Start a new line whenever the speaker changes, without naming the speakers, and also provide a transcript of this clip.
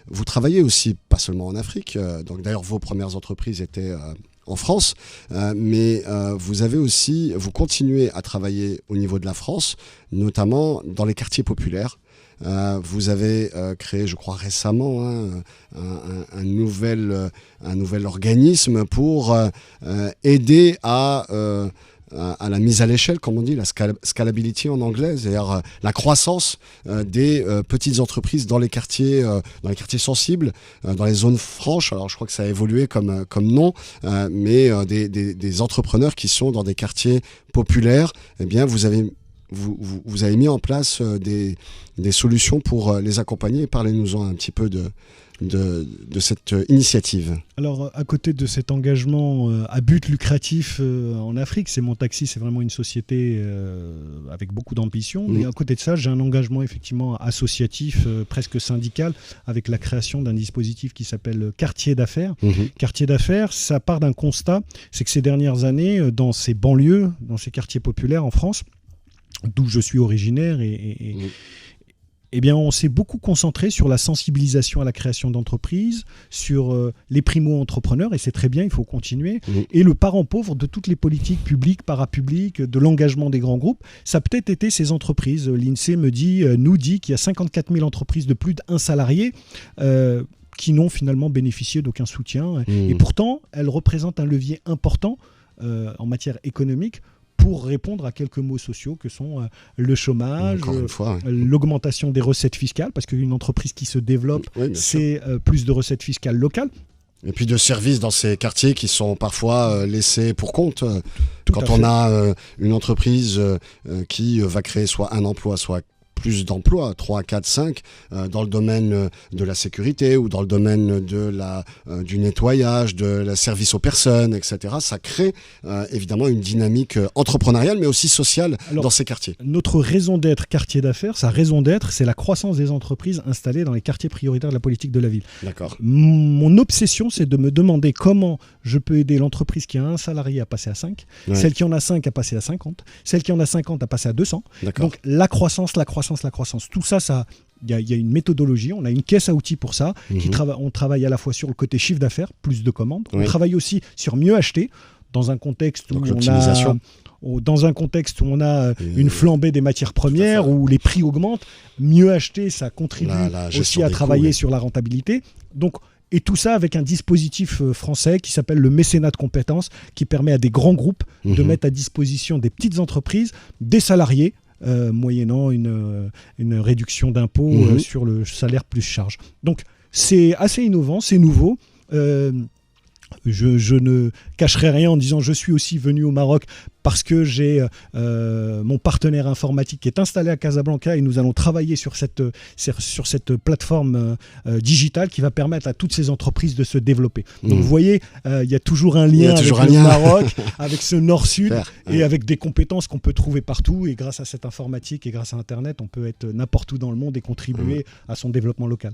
vous travaillez aussi, pas seulement en Afrique, donc d'ailleurs vos premières entreprises étaient en France, mais vous continuez à travailler au niveau de la France, notamment dans les quartiers populaires. Vous avez créé, je crois récemment, un nouvel organisme pour aider à la mise à l'échelle, comme on dit, la scalability en anglais, c'est-à-dire la croissance des petites entreprises dans les quartiers sensibles, dans les zones franches. Alors je crois que ça a évolué comme nom, mais des entrepreneurs qui sont dans des quartiers populaires. Eh bien, vous avez mis en place des solutions pour les accompagner. Parlez-nous-en un petit peu de cette initiative.
Alors, à côté de cet engagement à but lucratif en Afrique, c'est Montaxi, c'est vraiment une société avec beaucoup d'ambition. Mais à côté de ça, j'ai un engagement effectivement associatif, presque syndical, avec la création d'un dispositif qui s'appelle Quartier d'affaires. Quartier d'affaires, ça part d'un constat, c'est que ces dernières années, dans ces banlieues, dans ces quartiers populaires en France, d'où je suis originaire, eh bien, on s'est beaucoup concentré sur la sensibilisation à la création d'entreprises, sur les primo-entrepreneurs, et c'est très bien, il faut continuer. Et le parent pauvre de toutes les politiques publiques, parapubliques, de l'engagement des grands groupes, ça a peut-être été ces entreprises. L'INSEE nous dit qu'il y a 54 000 entreprises de plus d'1 salarié qui n'ont finalement bénéficié d'aucun soutien. Et pourtant, elles représentent un levier important en matière économique pour répondre à quelques maux sociaux que sont le chômage, l'augmentation des recettes fiscales, parce qu'une entreprise qui se développe, c'est plus de recettes fiscales locales.
Et puis de services dans ces quartiers qui sont parfois laissés pour compte. Quand on a une entreprise qui va créer soit un emploi, soit plus d'emplois, 3, 4, 5, dans le domaine de la sécurité ou dans le domaine du nettoyage, de la service aux personnes, etc. Ça crée évidemment une dynamique entrepreneuriale, mais aussi sociale dans ces quartiers.
Notre raison d'être quartier d'affaires, sa raison d'être, c'est la croissance des entreprises installées dans les quartiers prioritaires de la politique de la ville.
D'accord.
Mon obsession, c'est de me demander comment je peux aider l'entreprise qui a 1 salarié à passer à 5, celle qui en a 5 à passer à 50, celle qui en a 50 à passer à 200. Donc la croissance. Tout ça, il y a une méthodologie, on a une caisse à outils pour ça. On travaille à la fois sur le côté chiffre d'affaires, plus de commandes. On travaille aussi sur mieux acheter, dans un contexte où on a une flambée des matières premières, où les prix augmentent. Mieux acheter, ça contribue aussi à travailler sur la rentabilité. Et tout ça avec un dispositif français qui s'appelle le mécénat de compétences, qui permet à des grands groupes de mettre à disposition des petites entreprises, des salariés, moyennant une réduction d'impôt sur le salaire plus charge. Donc c'est assez innovant, c'est nouveau. Je ne cacherai rien en disant je suis aussi venu au Maroc parce que j'ai mon partenaire informatique qui est installé à Casablanca et nous allons travailler sur cette plateforme digitale qui va permettre à toutes ces entreprises de se développer. Donc vous voyez, il y a toujours un lien avec le Maroc, avec ce nord-sud et avec des compétences qu'on peut trouver partout. Et grâce à cette informatique et grâce à Internet, on peut être n'importe où dans le monde et contribuer à son développement local.